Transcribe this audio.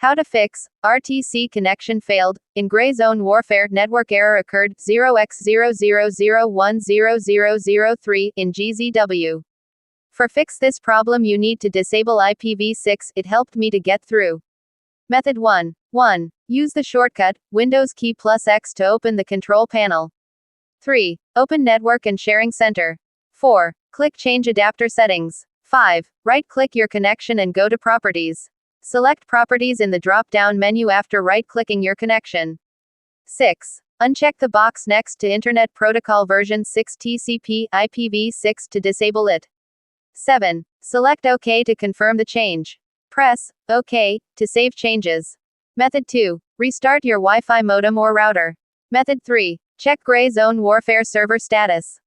How to fix RTC connection failed in gray zone warfare. Network error occurred 0X00010003 in GZW. For fix this problem you need to disable IPv6. It helped me to get through. Method 1. 1. Use the shortcut Windows key plus X to open the control panel. 3. Open Network and Sharing Center. 4. Click Change Adapter Settings. 5. Right-click your connection and go to Properties. Select Properties in the drop-down menu after right-clicking your connection. 6. Uncheck the box next to Internet Protocol version 6 TCP IPv6 to disable it. 7. Select OK to confirm the change. Press OK to save changes. Method 2. Restart your Wi-Fi modem or router. Method 3. Check Gray Zone Warfare server status.